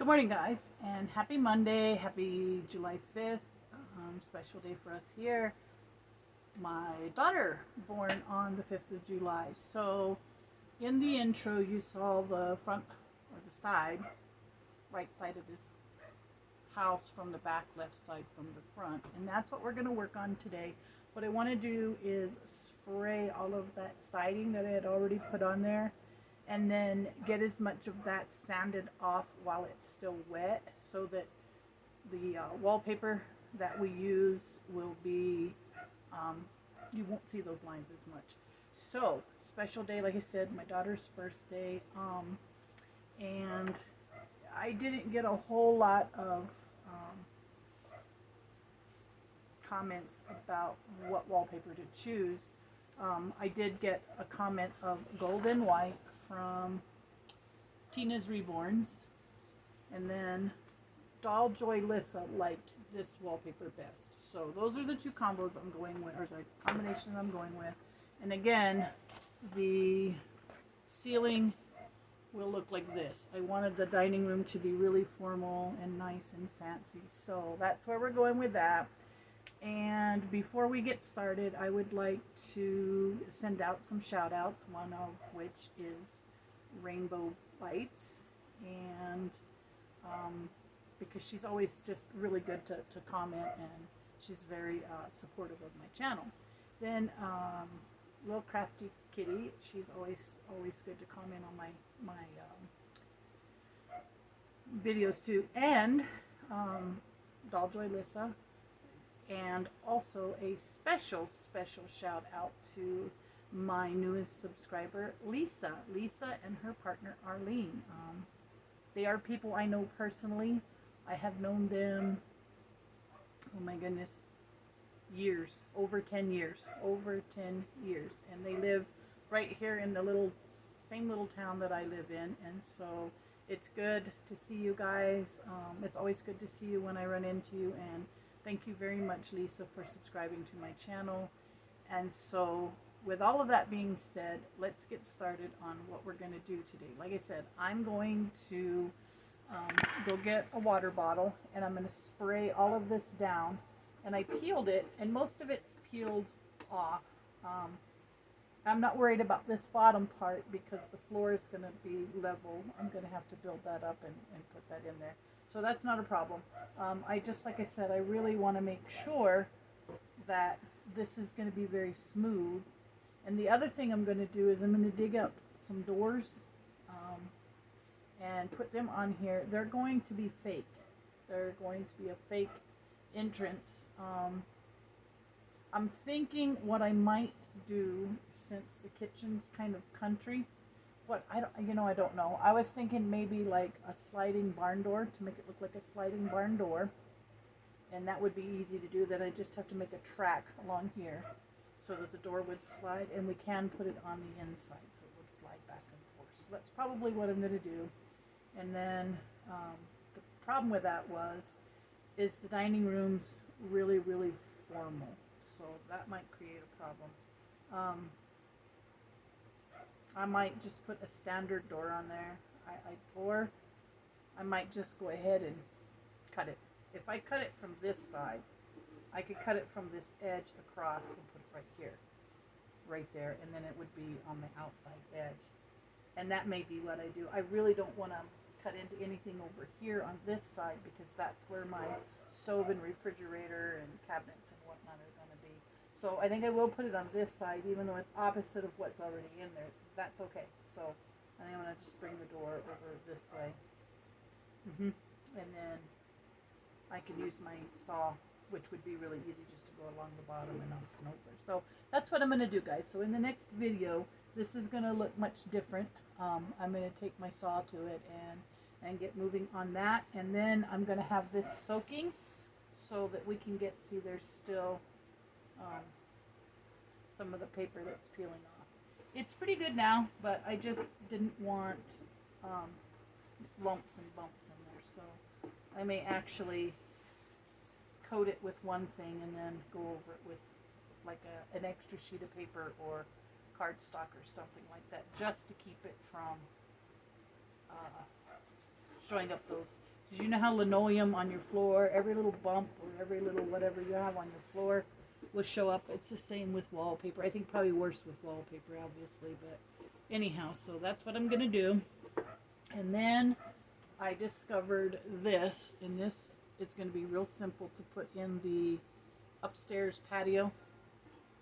morning, guys, and happy Monday. Happy July 5th. Special day for us here. My daughter born on the 5th of July. So, in the intro, you saw the front or the side, right side of this house from the back, left side from the front. And that's what we're going to work on today. What I want to do is spray all of that siding that I had already put on there, and then get as much of that sanded off while it's still wet, so that the wallpaper that we use will be, you won't see those lines as much. So, special day, like I said, my daughter's birthday, and I didn't get a whole lot of comments about what wallpaper to choose. I did get a comment of gold and white from Tina's Reborns, and then Doll Joy Lissa liked this wallpaper best. So those are the two combos I'm going with, or the combination I'm going with. And again, the ceiling will look like this. I wanted the dining room to be really formal and nice and fancy, so that's where we're going with that. And before we get started, I would like to send out some shout outs, one of which is Rainbow Bites, and because she's always just really good to comment, and she's very supportive of my channel. Then Little Crafty Kitty, she's always good to comment on my videos too, and Dolljoy Lissa. And also a special shout out to my newest subscriber, Lisa. Lisa and her partner, Arlene. They are people I know personally. I have known them, oh my goodness, years, over 10 years. And they live right here in the same little town that I live in. And so it's good to see you guys. It's always good to see you when I run into you, and thank you very much, Lisa, for subscribing to my channel. And so, with all of that being said, let's get started on what we're going to do today. Like I said, I'm going to go get a water bottle, and I'm going to spray all of this down. And I peeled it, and most of it's peeled off. I'm not worried about this bottom part because the floor is going to be level. I'm going to have to build that up and put that in there. So that's not a problem. Like I said, I really want to make sure that this is going to be very smooth. And the other thing I'm going to do is I'm going to dig up some doors and put them on here. They're going to be fake. They're going to be a fake entrance. I'm thinking what I might do, since the kitchen's kind of country, I don't know. I was thinking maybe like a sliding barn door, to make it look like a sliding barn door. And that would be easy to do. Then I just have to make a track along here so that the door would slide, and we can put it on the inside so it would slide back and forth. So that's probably what I'm going to do. And then the problem with that is the dining room's really, really formal. So that might create a problem. I might just put a standard door on there, or I might just go ahead and cut it. If I cut it from this side, I could cut it from this edge across and put it right here, right there, and then it would be on the outside edge. And that may be what I do. I really don't want to cut into anything over here on this side, because that's where my stove and refrigerator and cabinets and whatnot are going to be. So I think I will put it on this side, even though it's opposite of what's already in there. That's okay. So I think I'm going to just bring the door over this way. And then I can use my saw, which would be really easy, just to go along the bottom and up and over. So that's what I'm going to do, guys. So in the next video, this is going to look much different. I'm going to take my saw to it and get moving on that. And then I'm going to have this soaking so that we can see there's still some of the paper that's peeling off. It's pretty good now, but I just didn't want lumps and bumps in there. So I may actually coat it with one thing and then go over it with like an extra sheet of paper or cardstock or something like that, just to keep it from showing up those Because you know how linoleum on your floor, every little bump or every little whatever you have on your floor will show up. It's the same with wallpaper. I think probably worse with wallpaper, obviously, but anyhow, so that's what I'm going to do. And then I discovered this, and this is going to be real simple to put in the upstairs patio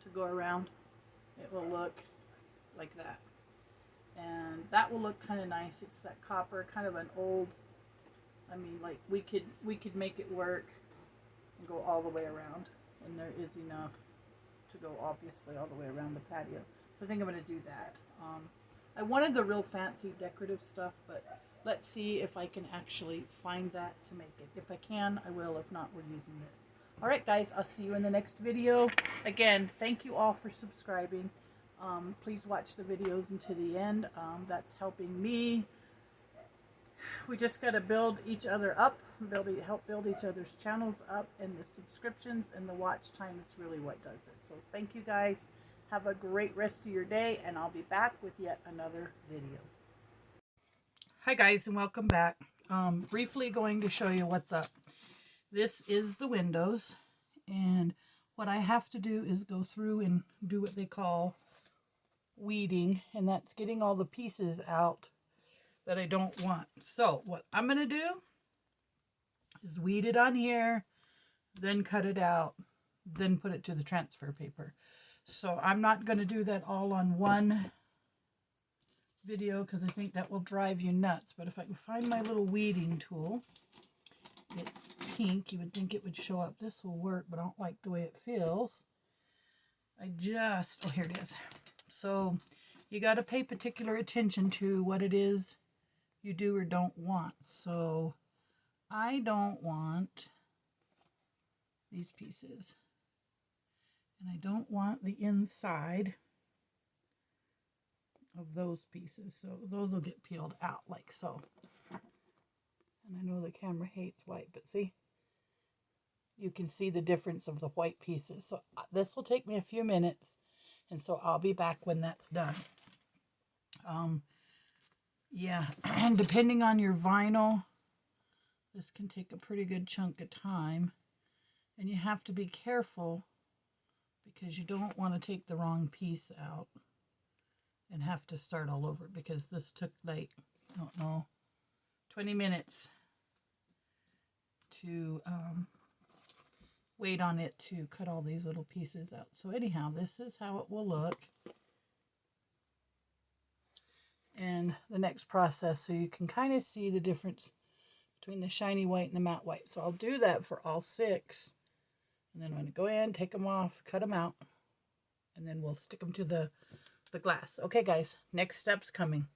to go around. It will look like that. And that will look kind of nice. It's that copper, kind of an old, I mean, like we could make it work and go all the way around. And there is enough to go obviously all the way around the patio. So I think I'm going to do that. I wanted the real fancy decorative stuff, but let's see if I can actually find that to make it. If I can, I will. If not, we're using this. All right, guys, I'll see you in the next video. Again, thank you all for subscribing. Please watch the videos until the end. That's helping me. We just got to build each other up, help build each other's channels up, and the subscriptions and the watch time is really what does it. So thank you, guys. Have a great rest of your day, and I'll be back with yet another video. Hi, guys, and welcome back. Briefly going to show you what's up. This is the windows, and what I have to do is go through and do what they call weeding, and that's getting all the pieces out that I don't want. So what I'm going to do is weed it on here, then cut it out, then put it to the transfer paper. So I'm not going to do that all on one video because I think that will drive you nuts. But if I can find my little weeding tool, it's pink. You would think it would show up. This will work, but I don't like the way it feels. Oh, here it is. So you got to pay particular attention to what it is you do or don't want. So I don't want these pieces. And I don't want the inside of those pieces. So those will get peeled out like so. And I know the camera hates white, but see? You can see the difference of the white pieces. So this will take me a few minutes. And so I'll be back when that's done. Yeah, and depending on your vinyl, this can take a pretty good chunk of time. And you have to be careful because you don't want to take the wrong piece out and have to start all over, because this took like, I don't know, 20 minutes to wait on it to cut all these little pieces out. So anyhow, this is how it will look. And the next process, so you can kind of see the difference between the shiny white and the matte white. So I'll do that for all 6. And then I'm going to go in, take them off, cut them out, and then we'll stick them to the glass. Okay, guys, next step's coming.